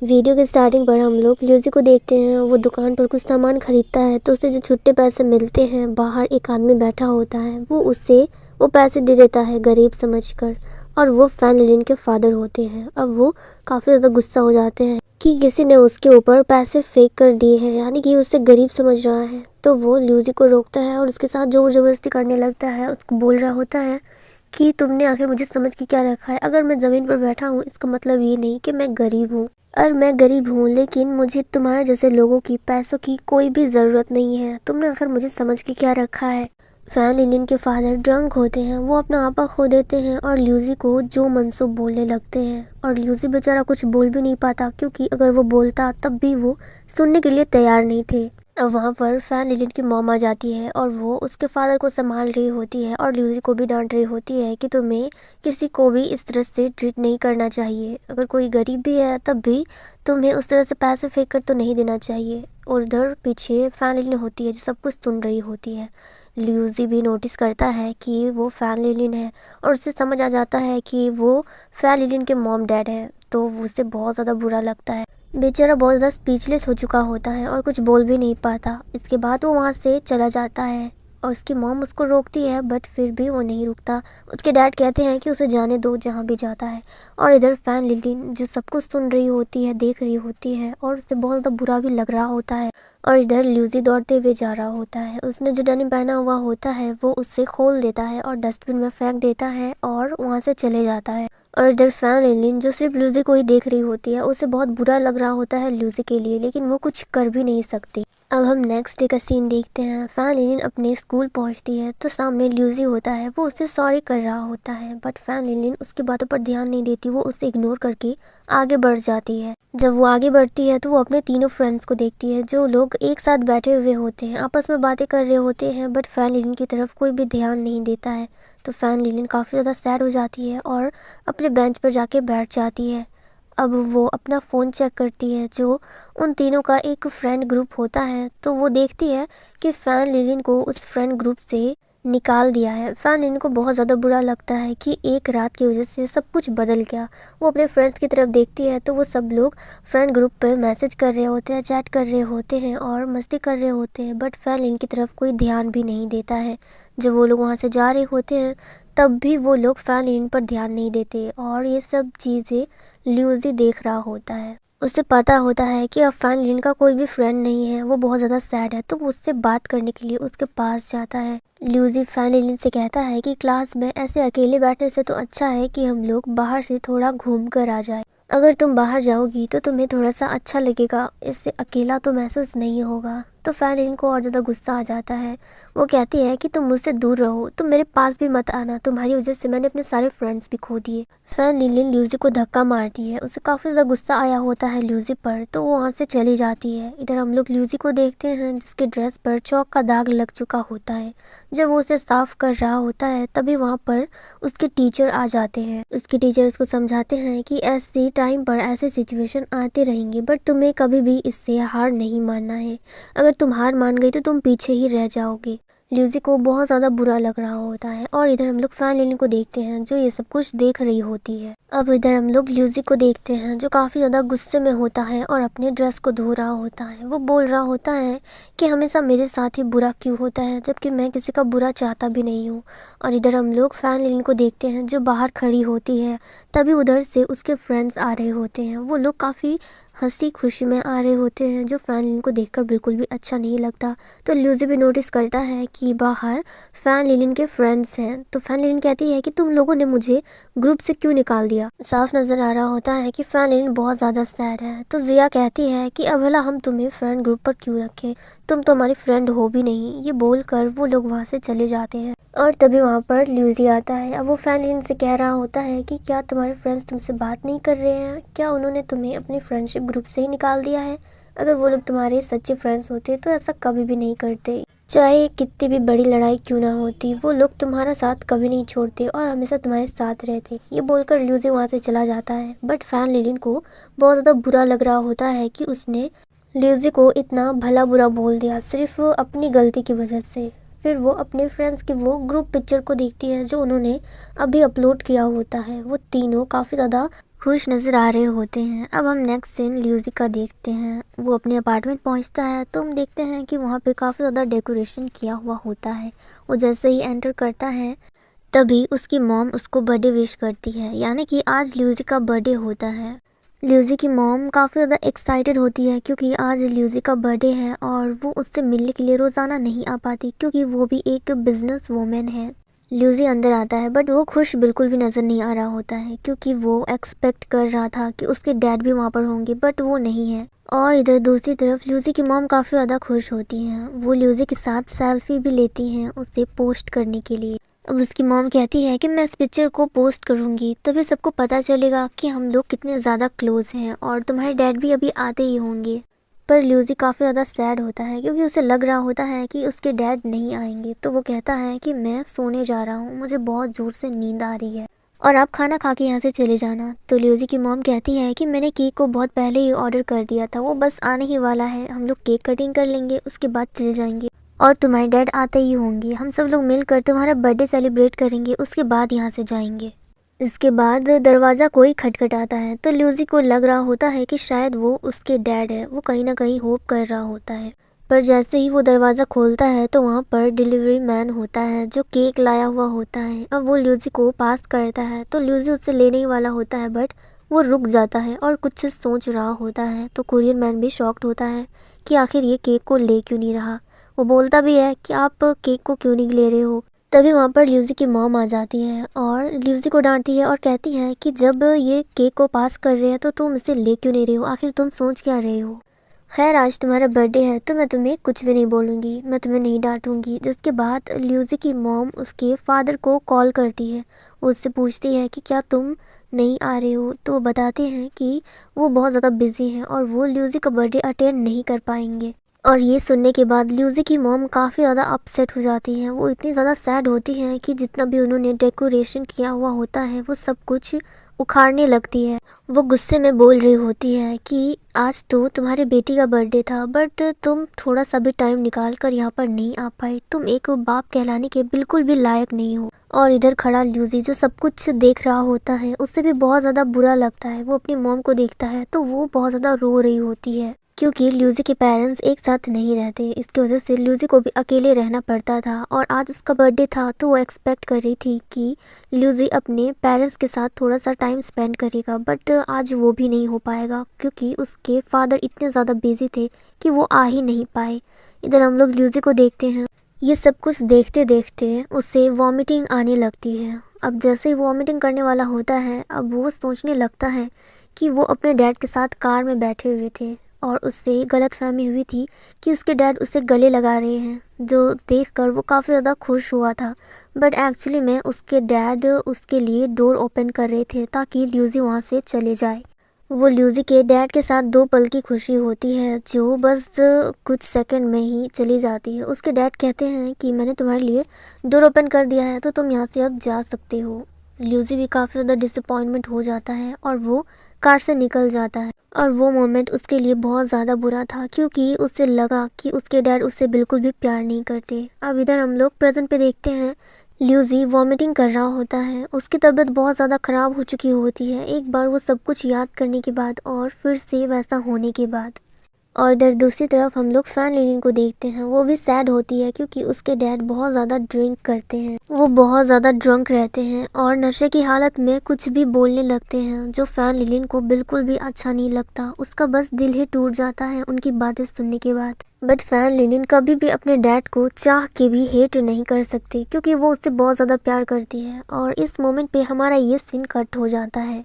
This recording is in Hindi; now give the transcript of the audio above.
वीडियो के स्टार्टिंग पर हम लोग ल्यूसी को देखते हैं। वो दुकान पर कुछ सामान खरीदता है तो उसे जो छुट्टे पैसे मिलते हैं, बाहर एक आदमी बैठा होता है, वो उससे वो पैसे दे देता है गरीब समझकर। और वो फैन लिलिन के फादर होते हैं। अब वो काफ़ी ज़्यादा गुस्सा हो जाते हैं कि किसी ने उसके ऊपर पैसे फेंक कर दिए हैं, यानी कि उसे गरीब समझ रहा है। तो वो ल्यूसी को रोकता है और उसके साथ जोर ज़बरदस्ती करने लगता है। उसको बोल रहा होता है कि तुमने आखिर मुझे समझ के क्या रखा है। अगर मैं ज़मीन पर बैठा हूँ इसका मतलब ये नहीं कि मैं गरीब हूँ, और मैं गरीब हूँ, लेकिन मुझे तुम्हारे जैसे लोगों की पैसों की कोई भी ज़रूरत नहीं है। तुमने आखिर मुझे समझ के क्या रखा है। फैन लिलिन के फादर ड्रंक होते हैं। वो अपना आपा खो देते हैं और ल्यूसी को जो मनसूब बोलने लगते हैं। और ल्यूसी बेचारा कुछ बोल भी नहीं पाता, क्योंकि अगर वो बोलता तब भी वो सुनने के लिए तैयार नहीं थे। अब वहाँ पर फैन लिलिन की मॉम आ जाती है और वो उसके फादर को संभाल रही होती है और ल्यूसी को भी डांट रही होती है कि तुम्हें किसी को भी इस तरह से ट्रीट नहीं करना चाहिए। अगर कोई गरीब भी है तब भी तुम्हें उस तरह से पैसे फेंक कर तो नहीं देना चाहिए। और उधर पीछे फैन लिलिन होती है जो सब कुछ सुन रही होती है। ल्यूसी भी नोटिस करता है कि वो फैन लिलिन है और उसे समझ आ जाता है कि वो फैन लिलिन के मॉम डैड हैं। तो उसे बहुत ज़्यादा बुरा लगता है। बेचारा बहुत ज़्यादा स्पीचलेस हो चुका होता है और कुछ बोल भी नहीं पाता। इसके बाद वो वहाँ से चला जाता है और उसकी मॉम उसको रोकती है, बट फिर भी वो नहीं रुकता। उसके डैड कहते हैं कि उसे जाने दो जहाँ भी जाता है। और इधर फैन लिलिन जो सब कुछ सुन रही होती है, देख रही होती है, और उसे बहुत ज़्यादा बुरा भी लग रहा होता है। और इधर ल्यूसी दौड़ते हुए जा रहा होता है। उसने जो डेनिम पहना हुआ होता है वो उससे खोल देता है और डस्टबिन में फेंक देता है और वहाँ से चले जाता है। और इधर फैन लिलिन जो सिर्फ ल्यूसी को ही देख रही होती है, उसे बहुत बुरा लग रहा होता है ल्यूसी के लिए, लेकिन वो कुछ कर भी नहीं सकती। अब हम नेक्स्ट डे का सीन देखते हैं। फैन लिलिन अपने स्कूल पहुंचती है तो सामने ल्यूसी होता है। वो उसे सॉरी कर रहा होता है, बट फैन लिलिन उसकी बातों पर ध्यान नहीं देती। वो उसे इग्नोर करके आगे बढ़ जाती है। जब वो आगे बढ़ती है तो वो अपने तीनों फ्रेंड्स को देखती है, जो लोग एक साथ बैठे हुए होते हैं, आपस में बातें कर रहे होते हैं, बट फैन लिलिन की तरफ कोई भी ध्यान नहीं देता है। तो फैन लिलिन काफ़ी ज़्यादा सैड हो जाती है और अपने बेंच पर जाके बैठ जाती है। अब वो अपना फ़ोन चेक करती है, जो उन तीनों का एक फ्रेंड ग्रुप होता है। तो वो देखती है कि फैन लिलिन को उस फ्रेंड ग्रुप से निकाल दिया है। फैन लिलिन को बहुत ज़्यादा बुरा लगता है कि एक रात की वजह से सब कुछ बदल गया। वो अपने फ्रेंड्स की तरफ देखती है तो वो सब लोग फ्रेंड ग्रुप पे मैसेज कर रहे होते हैं, चैट कर रहे होते हैं और मस्ती कर रहे होते हैं, बट फैन लिलिन की तरफ कोई ध्यान भी नहीं देता है। जब वो लोग वहाँ से जा रहे होते हैं तब भी वो लोग फैन लिलिन पर ध्यान नहीं देते और ये सब चीज़ें ल्यूसी देख रहा होता है। उसे पता होता है कि अब फैन लिलिन का कोई भी फ्रेंड नहीं है। वो बहुत ज़्यादा सैड है तो वो उससे बात करने के लिए उसके पास जाता है। ल्यूसी फैन लिलिन से कहता है कि क्लास में ऐसे अकेले बैठने से तो अच्छा है कि हम लोग बाहर से थोड़ा घूम कर आ जाए। अगर तुम बाहर जाओगी तो तुम्हें थोड़ा सा अच्छा लगेगा, इससे अकेला तो महसूस नहीं होगा। तो फैन लिलिन को और ज़्यादा गुस्सा आ जाता है। वो कहती है कि तुम मुझसे दूर रहो, तुम मेरे पास भी मत आना, तुम्हारी वजह से मैंने अपने सारे फ्रेंड्स भी खो दिए। फैन लिलिन ल्यूसी को धक्का मारती है। उसे काफ़ी ज़्यादा गुस्सा आया होता है ल्यूसी पर, तो वो वहाँ से चली जाती है। इधर हम लोग ल्यूसी को देखते हैं जिसके ड्रेस पर चौक का दाग लग चुका होता है। जब वो उसे साफ कर रहा होता है तभी वहाँ पर उसके टीचर आ जाते हैं। उसके टीचर उसको समझाते हैं कि ऐसे टाइम पर ऐसे सिचुएशन आते रहेंगे, बट तुम्हें कभी भी इससे हार नहीं मानना है। अगर तुम हार मान गई तो तुम पीछे ही रह जाओगे। ल्यूसी को बहुत ज़्यादा बुरा लग रहा होता है और इधर हम लोग फैन लिलिन को देखते हैं जो ये सब कुछ देख रही होती है। अब इधर हम लोग ल्यूसी को देखते हैं जो काफ़ी ज़्यादा गुस्से में होता है और अपने ड्रेस को धो रहा होता है। वो बोल रहा होता है कि हमेशा मेरे साथ ही बुरा क्यों होता है, जबकि मैं किसी का बुरा चाहता भी नहीं हूँ। और इधर हम लोग फैन लिलिन को देखते हैं जो बाहर खड़ी होती है। तभी उधर से उसके फ्रेंड्स आ रहे होते हैं। वो लोग काफ़ी हंसी खुशी में आ रहे होते हैं, जो फैन लिलिन को देखकर बिल्कुल भी अच्छा नहीं लगता। तो ल्यूसी भी नोटिस करता है कि बाहर फैन लिलिन के फ्रेंड्स हैं। तो फैन लिलिन कहती है कि तुम लोगों ने मुझे ग्रुप से क्यों निकाल दिया। साफ नज़र आ रहा होता है कि फैन लिलिन बहुत ज़्यादा सैड है। तो जिया कहती है कि अब भला हम तुम्हें फ्रेंड ग्रुप पर क्यों रखें, तुम तो हमारी फ्रेंड हो भी नहीं। ये बोलकर वो लोग वहाँ से चले जाते हैं और तभी वहाँ पर ल्यूसी आता है। अब वो फैन लिलिन से कह रहा होता है कि क्या तुम्हारे फ्रेंड्स तुमसे बात नहीं कर रहे हैं, क्या उन्होंने तुम्हें अपनी फ्रेंडशिप ग्रुप से ही निकाल दिया है। अगर वो लोग तुम्हारे सच्चे फ्रेंड्स होते तो ऐसा कभी भी नहीं करते। चाहे कितनी भी बड़ी लड़ाई क्यों ना होती, वो लोग तुम्हारा साथ कभी नहीं छोड़ते और हमेशा तुम्हारे साथ रहते। ये बोलकर ल्यूसी वहाँ से चला जाता है। बट फैन लिलिन को बहुत ज़्यादा बुरा लग रहा होता है कि उसने ल्यूसी को इतना भला बुरा बोल दिया सिर्फ अपनी गलती की वजह से। फिर वो अपने फ्रेंड्स की वो ग्रुप पिक्चर को देखती है जो उन्होंने अभी अपलोड किया होता है। वो तीनों काफ़ी ज़्यादा खुश नज़र आ रहे होते हैं। अब हम नेक्स्ट सीन ल्यूसी का देखते हैं। वो अपने अपार्टमेंट पहुंचता है तो हम देखते हैं कि वहाँ पे काफ़ी ज़्यादा डेकोरेशन किया हुआ होता है। वो जैसे ही एंटर करता है तभी उसकी मॉम उसको बर्थडे विश करती है, यानी कि आज ल्यूसी का बर्थडे होता है। ल्यूसी की मॉम काफ़ी ज़्यादा एक्साइटेड होती है क्योंकि आज ल्यूसी का बर्थडे है और वो उससे मिलने के लिए रोज़ाना नहीं आ पाती क्योंकि वो भी एक बिजनेस वूमेन है। ल्यूसी अंदर आता है बट वो खुश बिल्कुल भी नज़र नहीं आ रहा होता है क्योंकि वो एक्सपेक्ट कर रहा था कि उसके डैड भी वहाँ पर होंगे बट वो नहीं है। और इधर दूसरी तरफ ल्यूसी की मॉम काफ़ी ज़्यादा खुश होती हैं। वो ल्यूसी के साथ सेल्फी भी लेती हैं उसे पोस्ट करने के लिए। अब उसकी मॉम कहती है कि मैं इस पिक्चर को पोस्ट करूँगी तभी सबको पता चलेगा कि हम लोग कितने ज़्यादा क्लोज़ हैं और तुम्हारे डैड भी अभी आते ही होंगे। पर ल्यूसी काफ़ी ज़्यादा सैड होता है क्योंकि उसे लग रहा होता है कि उसके डैड नहीं आएंगे। तो वो कहता है कि मैं सोने जा रहा हूँ, मुझे बहुत ज़ोर से नींद आ रही है और आप खाना खा के यहाँ से चले जाना। तो ल्यूसी की मॉम कहती है कि मैंने केक को बहुत पहले ही ऑर्डर कर दिया था, वो बस आने ही वाला है, हम लोग केक कटिंग कर लेंगे उसके बाद चले जाएंगे और तुम्हारे डैड आते ही होंगे, हम सब लोग मिलकर तुम्हारा बर्थडे सेलिब्रेट करेंगे, उसके बाद यहाँ से जाएंगे। इसके बाद दरवाज़ा कोई खटखटाता है तो ल्यूसी को लग रहा होता है कि शायद वो उसके डैड है। वो कहीं ना कहीं होप कर रहा होता है पर जैसे ही वो दरवाज़ा खोलता है तो वहाँ पर डिलीवरी मैन होता है जो केक लाया हुआ होता है। अब वो ल्यूसी को पास करता है तो ल्यूसी उससे लेने ही वाला होता है बट वो रुक जाता है और कुछ सोच रहा होता है। तो कुरियर मैन भी शॉक्ड होता है कि आखिर ये केक को ले क्यों नहीं रहा। वो बोलता भी है कि आप केक को क्यों नहीं ले रहे हो। तभी वहाँ पर ल्यूसी की मॉम आ जाती है और ल्यूसी को डांटती है और कहती है कि जब ये केक को पास कर रहे हैं तो तुम इसे ले क्यों नहीं रहे हो, आखिर तुम सोच क्या रहे हो। खैर आज तुम्हारा बर्थडे है तो मैं तुम्हें कुछ भी नहीं बोलूँगी, मैं तुम्हें नहीं डांटूंगी। जिसके बाद ल्यूसी की मॉम उसके फादर को कॉल करती है। वो उससे पूछती है कि क्या तुम नहीं आ रहे हो। तो वो बताते हैं कि वो बहुत ज़्यादा बिजी हैं और वो ल्यूसी का बर्थडे अटेंड नहीं कर पाएंगे। और ये सुनने के बाद ल्यूसी की मॉम काफ़ी ज़्यादा अपसेट हो जाती हैं। वो इतनी ज़्यादा सैड होती हैं कि जितना भी उन्होंने डेकोरेशन किया हुआ होता है वो सब कुछ उखाड़ने लगती है। वो गुस्से में बोल रही होती है कि आज तो तुम्हारे बेटी का बर्थडे था बट तुम थोड़ा सा भी टाइम निकाल कर यहाँ पर नहीं आ पाए, तुम एक बाप कहलाने के बिल्कुल भी लायक नहीं हो। और इधर खड़ा ल्यूसी जो सब कुछ देख रहा होता है उससे भी बहुत ज़्यादा बुरा लगता है। वो अपनी मॉम को देखता है तो वो बहुत ज़्यादा रो रही होती है क्योंकि ल्यूसी के पेरेंट्स एक साथ नहीं रहते। इसकी वजह से ल्यूसी को भी अकेले रहना पड़ता था और आज उसका बर्थडे था तो वो एक्सपेक्ट कर रही थी कि ल्यूसी अपने पेरेंट्स के साथ थोड़ा सा टाइम स्पेंड करेगा बट आज वो भी नहीं हो पाएगा क्योंकि उसके फादर इतने ज़्यादा बिजी थे कि वो आ ही नहीं पाए। इधर हम लोग ल्यूसी को देखते हैं। ये सब कुछ देखते देखते उसे वॉमिटिंग आने लगती है। अब जैसे ही वॉमिटिंग करने वाला होता है अब वो सोचने लगता है कि वो अपने डैड के साथ कार में बैठे हुए थे और उससे गलतफहमी हुई थी कि उसके डैड उसे गले लगा रहे हैं, जो देखकर वो काफ़ी ज़्यादा खुश हुआ था बट एक्चुअली में उसके डैड उसके लिए डोर ओपन कर रहे थे ताकि ल्यूसी वहाँ से चले जाए। वो ल्यूसी के डैड के साथ 2 पल की खुशी होती है जो बस कुछ सेकंड में ही चली जाती है। उसके डैड कहते हैं कि मैंने तुम्हारे लिए डोर ओपन कर दिया है तो तुम यहाँ से अब जा सकते हो। ल्यूसी भी काफ़ी ज़्यादा डिसअपॉइंटमेंट हो जाता है और वो कार से निकल जाता है और वो मोमेंट उसके लिए बहुत ज़्यादा बुरा था क्योंकि उसे लगा कि उसके डैड उससे बिल्कुल भी प्यार नहीं करते। अब इधर हम लोग प्रेजेंट पे देखते हैं ल्यूसी वॉमिटिंग कर रहा होता है। उसकी तबीयत बहुत ज़्यादा ख़राब हो चुकी होती है एक बार वो सब कुछ याद करने के बाद और फिर से वैसा होने के बाद। और इधर दूसरी तरफ हम लोग फैन लिलिन को देखते हैं। वो भी सैड होती है क्योंकि उसके डैड बहुत ज़्यादा ड्रिंक करते हैं। वो बहुत ज़्यादा ड्रंक रहते हैं और नशे की हालत में कुछ भी बोलने लगते हैं जो फैन लिलिन को बिल्कुल भी अच्छा नहीं लगता। उसका बस दिल ही टूट जाता है उनकी बातें सुनने के बाद। बट फैन लिलिन कभी भी अपने डैड को चाह के भी हेट नहीं कर सकती क्योंकि वो उससे बहुत ज़्यादा प्यार करती है। और इस मोमेंट पे हमारा ये सीन कट हो जाता है।